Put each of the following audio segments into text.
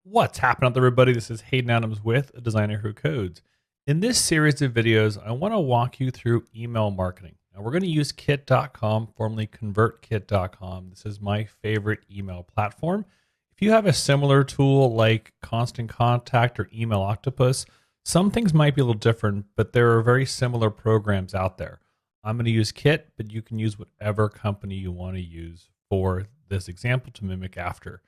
What's happening out there, everybody? This is Hayden Adams with A Designer Who Codes. In this series of videos, I want to walk you through email marketing. Now, we're going to use kit.com, formerly convertkit.com. This is my favorite email platform. If you have a similar tool like Constant Contact or Email Octopus, some things might be a little different, but there are very similar programs out there. I'm going to use Kit, but you can use whatever company you want to use for this example to mimic after.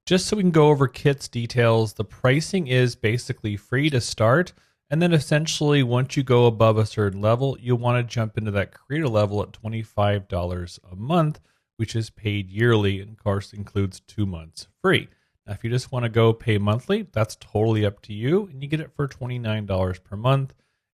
Just so we can go over Kit's details, the pricing is basically free to start. And then essentially, once you go above a certain level, you'll want to jump into that creator level at $25 a month, which is paid yearly and, of course, includes 2 months free. Now, if you just want to go pay monthly, that's totally up to you. And you get it for $29 per month.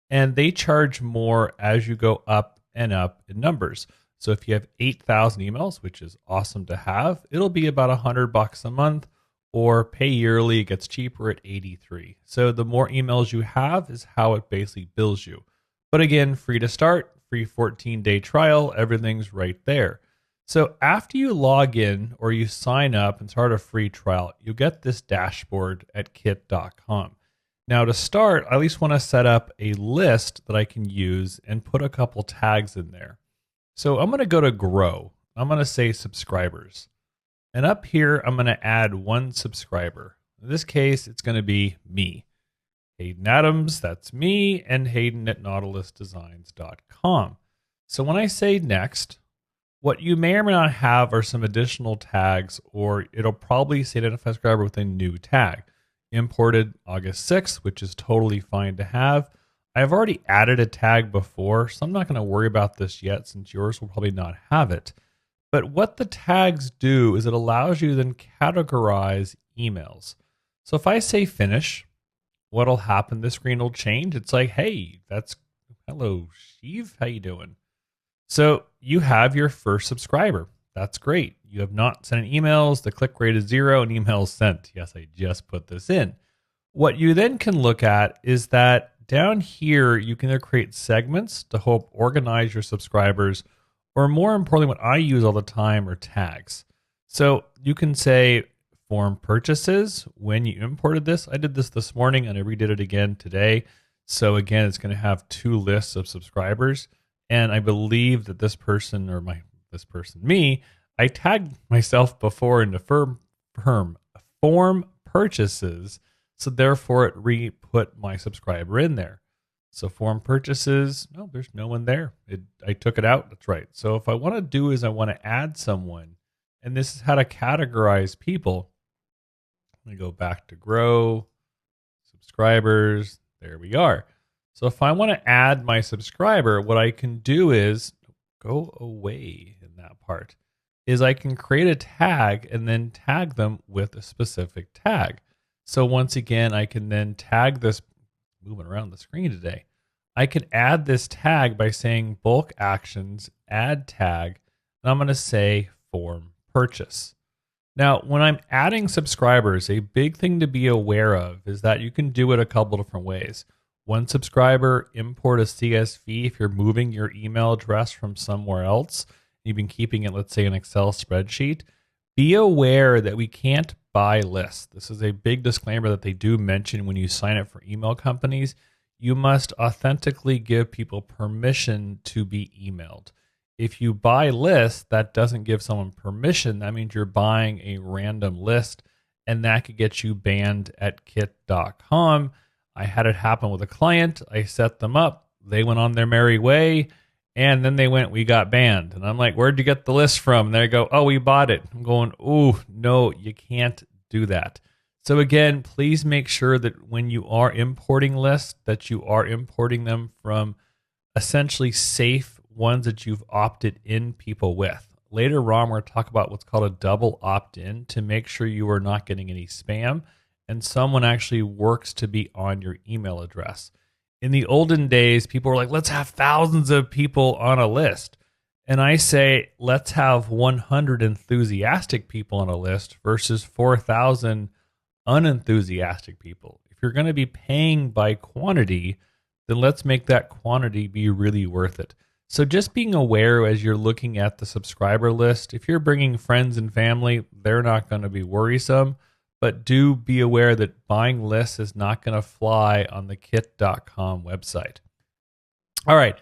And they charge more as you go up and up in numbers. So if you have 8,000 emails, which is awesome to have, it'll be about $100 a month, or pay yearly, it gets cheaper at 83. So the more emails you have is how it basically bills you. But again, free to start, free 14-day trial, everything's right there. So after you log in or you sign up and start a free trial, you'll get this dashboard at kit.com. Now to start, I at least want to set up a list that I can use and put a couple tags in there. So I'm going to go to grow. I'm going to say subscribers. And up here, I'm going to add one subscriber. In this case, it's going to be me. Hayden Adams, that's me, and Hayden at nautilusdesigns.com. So when I say next, what you may or may not have are some additional tags, or it'll probably say identify subscriber with a new tag. Imported August 6th, which is totally fine to have. I've already added a tag before, so I'm not going to worry about this yet since yours will probably not have it. But what the tags do is it allows you to then categorize emails. So if I say finish, what'll happen? The screen will change. It's like, hey, hello, Steve, how you doing? So you have your first subscriber. That's great. You have not sent any emails. The click rate is 0 and emails sent. Yes, I just put this in. What you then can look at is that down here, you can either create segments to help organize your subscribers, or more importantly, what I use all the time are tags. So you can say form purchases when you imported this. I did this morning and I redid it again today. So again, it's going to have 2 lists of subscribers. And I believe that me, I tagged myself before into form purchases. So therefore it re-put my subscriber in there. So form purchases, no, there's no one there. I took it out, that's right. So if I want to do is I want to add someone, and this is how to categorize people. Let me go back to grow, subscribers, there we are. So if I want to add my subscriber, what I can do is, go away in that part, is I can create a tag and then tag them with a specific tag. So once again, I can then tag this, moving around the screen today. I can add this tag by saying bulk actions, add tag, and I'm going to say form purchase. Now, when I'm adding subscribers, a big thing to be aware of is that you can do it a couple different ways. One subscriber, import a CSV if you're moving your email address from somewhere else. You've been keeping it, let's say, an Excel spreadsheet. Be aware that we can't buy lists. This is a big disclaimer that they do mention when you sign up for email companies. You must authentically give people permission to be emailed. If you buy lists that doesn't give someone permission, that means you're buying a random list, and that could get you banned at kit.com. I had it happen with a client. I set them up. They went on their merry way. And then they went, we got banned. And I'm like, where'd you get the list from? And they go, oh, we bought it. I'm going, oh, no, you can't do that. So again, please make sure that when you are importing lists, that you are importing them from essentially safe ones that you've opted in people with. Later on, we're going to talk about what's called a double opt-in to make sure you are not getting any spam and someone actually works to be on your email address. In the olden days, people were like, let's have thousands of people on a list. And I say, let's have 100 enthusiastic people on a list versus 4,000 unenthusiastic people. If you're going to be paying by quantity, then let's make that quantity be really worth it. So just being aware as you're looking at the subscriber list, if you're bringing friends and family, they're not going to be worrisome. but do be aware that buying lists is not going to fly on the kit.com website. All right.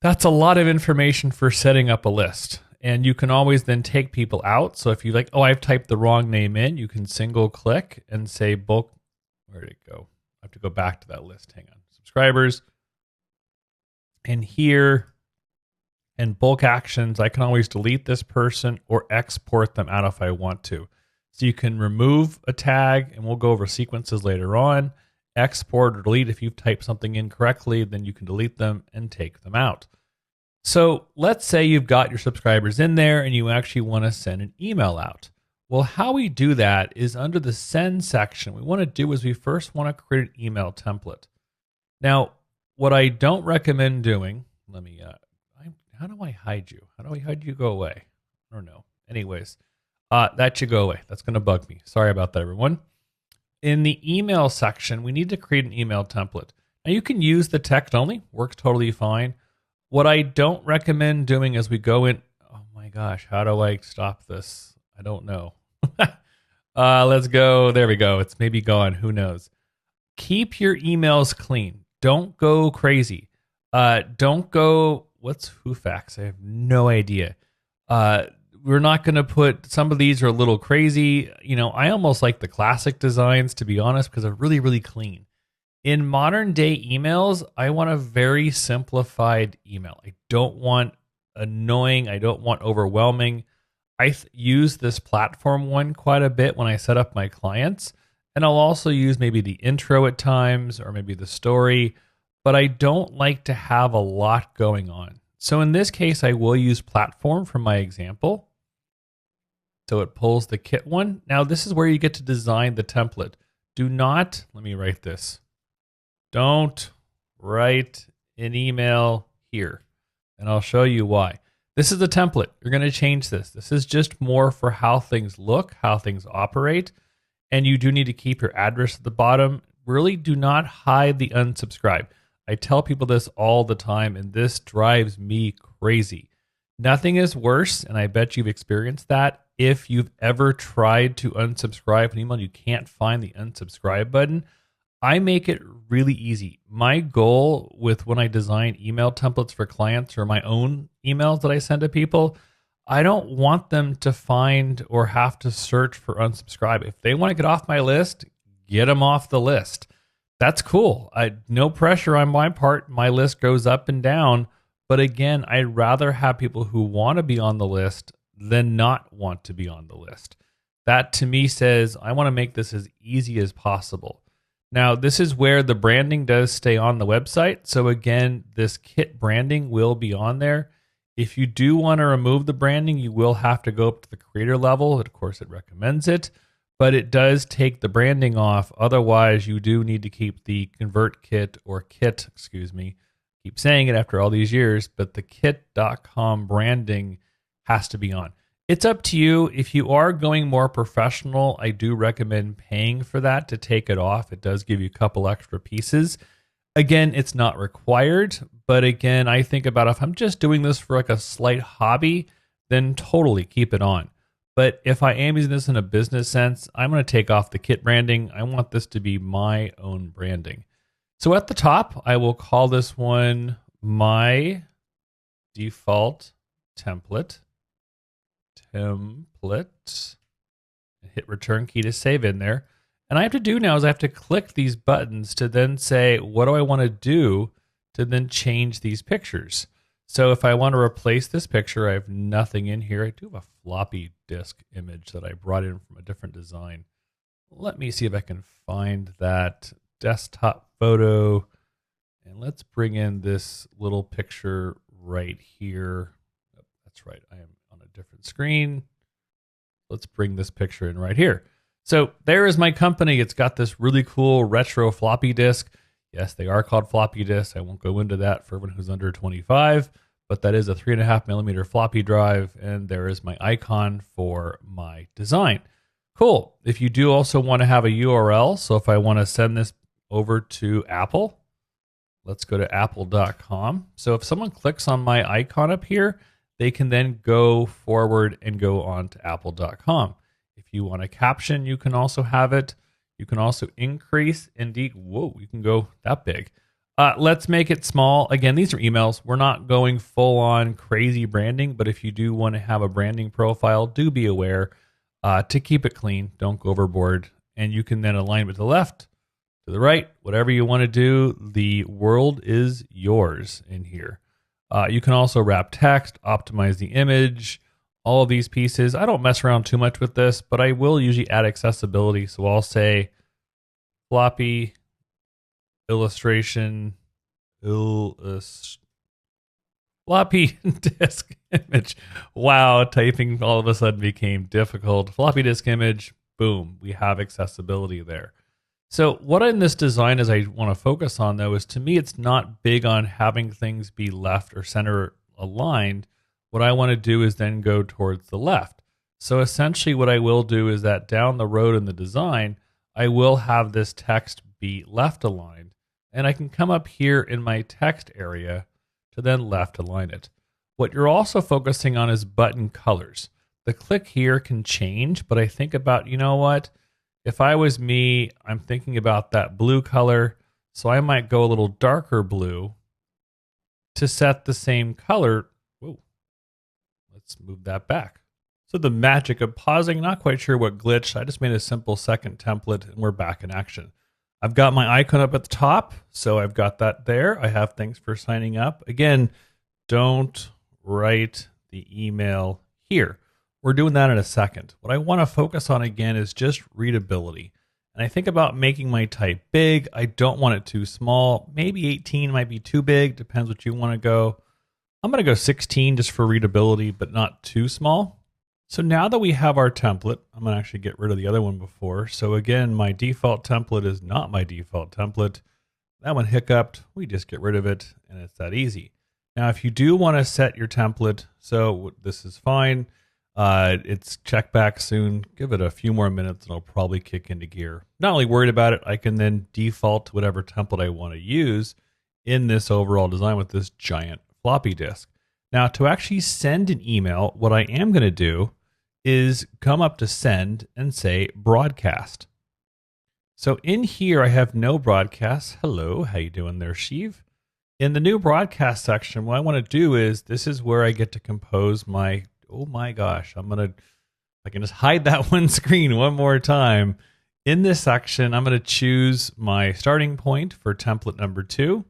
That's a lot of information for setting up a list. And you can always then take people out. So if you like, oh, I've typed the wrong name in, you can single click and say bulk. Where did it go? I have to go back to that list. Hang on. Subscribers. And here, and bulk actions, I can always delete this person or export them out if I want to. So you can remove a tag, and we'll go over sequences later on. Export or delete if you've typed something incorrectly, then you can delete them and take them out. So let's say you've got your subscribers in there and you actually want to send an email out. Well, how we do that is under the send section. What we want to do is we first want to create an email template. Now, what I don't recommend doing, how do I hide you? How do I hide you? Go away. I don't know. Anyways, that should go away. That's going to bug me. Sorry about that, everyone. In the email section, we need to create an email template. Now you can use the text only, works totally fine. What I don't recommend doing is we go in, oh my gosh, how do I stop this? I don't know. Let's go, there we go. It's maybe gone, who knows. Keep your emails clean. Don't go crazy. Don't go, what's Hoofax? I have no idea. We're not going to put, some of these are a little crazy. You know, I almost like the classic designs, to be honest, because they're really, really clean. In modern day emails, I want a very simplified email. I don't want annoying. I don't want overwhelming. I use this platform one quite a bit when I set up my clients. And I'll also use maybe the intro at times or maybe the story, but I don't like to have a lot going on. So in this case, I will use platform for my example. So it pulls the kit one. Now this is where you get to design the template. Do not, let me write this. Don't write an email here. And I'll show you why. This is the template. You're going to change this. This is just more for how things look, how things operate. And you do need to keep your address at the bottom. Really do not hide the unsubscribe. I tell people this all the time, and this drives me crazy. Nothing is worse, and I bet you've experienced that. If you've ever tried to unsubscribe an email and you can't find the unsubscribe button, I make it really easy. My goal with when I design email templates for clients or my own emails that I send to people, I don't want them to find or have to search for unsubscribe. If they want to get off my list, get them off the list. That's cool. No pressure on my part. My list goes up and down. But again, I'd rather have people who want to be on the list than not want to be on the list. That to me says, I want to make this as easy as possible. Now, this is where the branding does stay on the website. So again, this kit branding will be on there. If you do want to remove the branding, you will have to go up to the creator level. Of course, it recommends it, but it does take the branding off. Otherwise, you do need to keep the convert kit or kit, keep saying it after all these years, but the kit.com branding has to be on. It's up to you. If you are going more professional, I do recommend paying for that to take it off. It does give you a couple extra pieces. Again, it's not required, but again, I think about if I'm just doing this for like a slight hobby, then totally keep it on. But if I am using this in a business sense, I'm going to take off the kit branding. I want this to be my own branding. So at the top, I will call this one my default template. And hit return key to save in there. And I have to do now is I have to click these buttons to then say, what do I want to do to then change these pictures? So if I want to replace this picture, I have nothing in here. I do have a floppy disk image that I brought in from a different design. Let me see if I can find that desktop photo. And let's bring in this little picture right here. Oh, that's right. I am on a different screen. Let's bring this picture in right here. So there is my company. It's got this really cool retro floppy disk. Yes, they are called floppy disks. I won't go into that for everyone who's under 25, but that is a 3.5mm floppy drive. And there is my icon for my design. Cool. If you do also want to have a URL, so if I want to send this over to Apple, let's go to apple.com. So if someone clicks on my icon up here, they can then go forward and go on to apple.com. If you want a caption, you can also have it. You can also increase whoa, you can go that big. Let's make it small. Again, these are emails. We're not going full on crazy branding, but if you do want to have a branding profile, do be aware to keep it clean. Don't go overboard. And you can then align it to the left, to the right, whatever you want to do. The world is yours in here. You can also wrap text, optimize the image, all of these pieces. I don't mess around too much with this, but I will usually add accessibility. So I'll say floppy illustration, floppy disk image. Wow, typing all of a sudden became difficult. Floppy disk image, boom, we have accessibility there. So what in this design is I want to focus on though is, to me, it's not big on having things be left or center aligned. What I want to do is then go towards the left. So essentially what I will do is that down the road in the design, I will have this text be left aligned, and I can come up here in my text area to then left align it. What you're also focusing on is button colors. The click here can change, but I think about, you know what? If I was me, I'm thinking about that blue color, so I might go a little darker blue to set the same color. Whoa, let's move that back. So the magic of pausing, not quite sure what glitched. I just made a simple second template and we're back in action. I've got my icon up at the top, so I've got that there. I have things for signing up. Again, don't write the email here. We're doing that in a second. What I want to focus on again is just readability. And I think about making my type big. I don't want it too small. Maybe 18 might be too big. Depends what you want to go. I'm going to go 16 just for readability, but not too small. So now that we have our template, I'm going to actually get rid of the other one before. So again, my default template is not my default template. That one hiccuped. We just get rid of it, and it's that easy. Now, if you do want to set your template, so this is fine. It's check back soon. Give it a few more minutes and it'll probably kick into gear. Not only worried about it, I can then default to whatever template I want to use in this overall design with this giant floppy disk. Now, to actually send an email, what I am going to do is come up to send and say broadcast. So in here, I have no broadcast. Hello, how you doing there, Shiv? In the new broadcast section, what I want to do is, this is where I get to compose my, oh my gosh, I can just hide that one screen one more time. In this section, I'm going to choose my starting point for template number 2.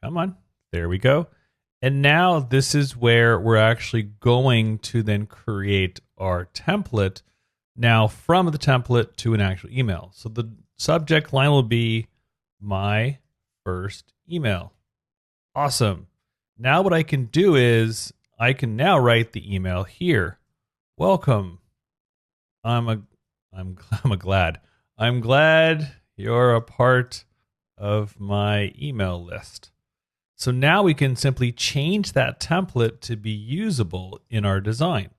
Come on, there we go. And now this is where we're actually going to then create our template now from the template to an actual email. So the subject line will be my first email. Awesome. Now what I can do is I can now write the email here. Welcome. I'm glad you're a part of my email list. So now we can simply change that template to be usable in our design.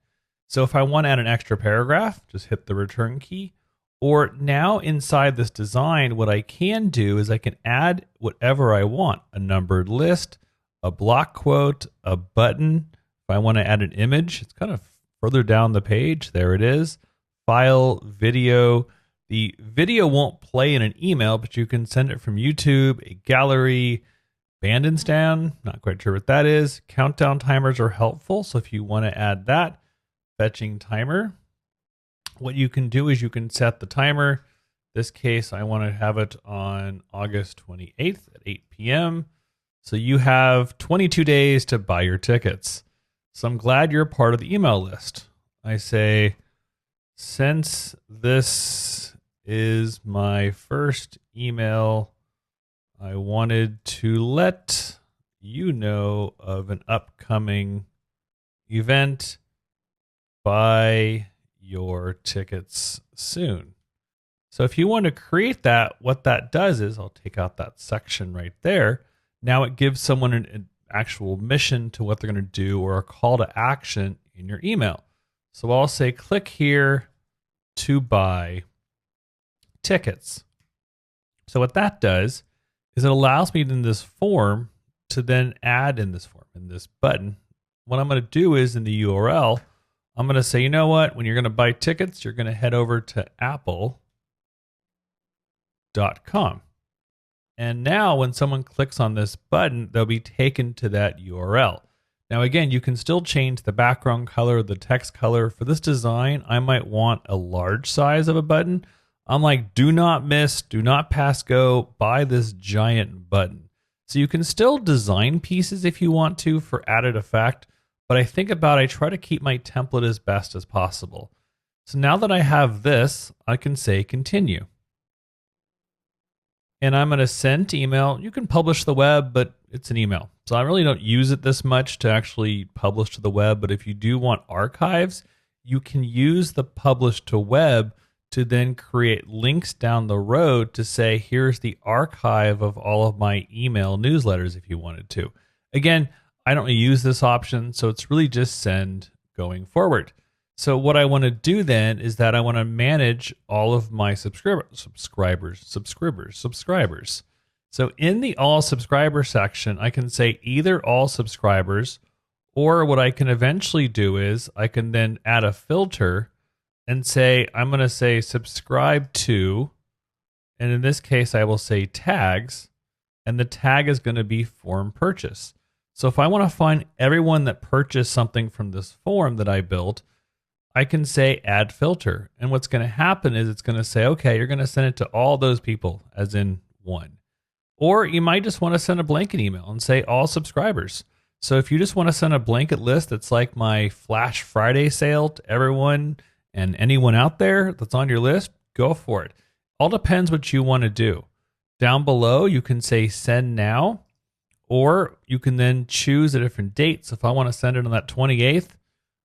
So if I want to add an extra paragraph, just hit the return key. Or now inside this design, what I can do is I can add whatever I want. A numbered list, a block quote, a button. If I want to add an image, it's kind of further down the page. There it is. File, video. The video won't play in an email, but you can send it from YouTube, a gallery, Bandstand, not quite sure what that is. Countdown timers are helpful. So if you want to add that, fetching timer, what you can do is you can set the timer. This case, I want to have it on August 28th at 8 p.m. So you have 22 days to buy your tickets. So I'm glad you're part of the email list. I say, since this is my first email, I wanted to let you know of an upcoming event. Buy your tickets soon. So if you want to create that, what that does is, I'll take out that section right there. Now it gives someone an actual mission to what they're going to do, or a call to action in your email. So I'll say, click here to buy tickets. So what that does is it allows me in this form to then add in this form, in this button. What I'm going to do is in the URL, I'm going to say, you know what? When you're going to buy tickets, you're going to head over to apple.com. And now when someone clicks on this button, they'll be taken to that URL. Now, again, you can still change the background color, the text color. For this design, I might want a large size of a button. I'm like, do not miss, do not pass go, buy this giant button. So you can still design pieces if you want to for added effect, but I try to keep my template as best as possible. So now that I have this, I can say continue. And I'm going to send to email. You can publish to the web, but it's an email. So I really don't use it this much to actually publish to the web. But if you do want archives, you can use the publish to web to then create links down the road to say, here's the archive of all of my email newsletters if you wanted to. Again, I don't use this option, so it's really just send going forward. So what I want to do then is that I want to manage all of my subscribers. So in the all subscriber section, I can say either all subscribers, or what I can eventually do is I can then add a filter and say, I'm going to say subscribe to, and in this case, I will say tags, and the tag is going to be form purchase. So if I want to find everyone that purchased something from this form that I built, I can say add filter. And what's going to happen is it's going to say, okay, you're going to send it to all those people, as in one. Or you might just want to send a blanket email and say all subscribers. So if you just want to send a blanket list that's like my Flash Friday sale to everyone and anyone out there that's on your list, go for it. All depends what you want to do. Down below, you can say send now, or you can then choose a different date. So if I want to send it on that 28th,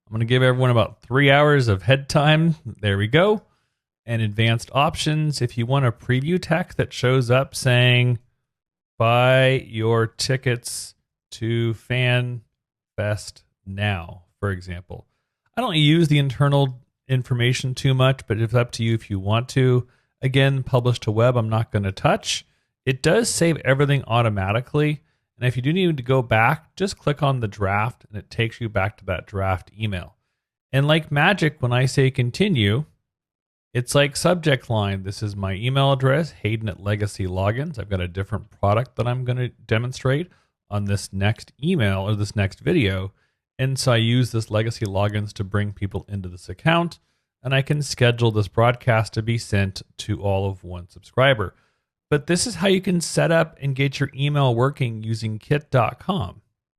I'm going to give everyone about 3 hours of head time. There we go. And advanced options. If you want a preview text that shows up saying, buy your tickets to Fan Fest now, for example. I don't use the internal information too much, but it's up to you if you want to. Again, publish to web, I'm not going to touch. It does save everything automatically. And if you do need to go back, just click on the draft and it takes you back to that draft email. And like magic, when I say continue, it's like subject line. This is my email address, Hayden at Legacy Logins. I've got a different product that I'm going to demonstrate on this next email or this next video. And so I use this Legacy Logins to bring people into this account. And I can schedule this broadcast to be sent to all of one subscriber. But this is how you can set up and get your email working using kit.com.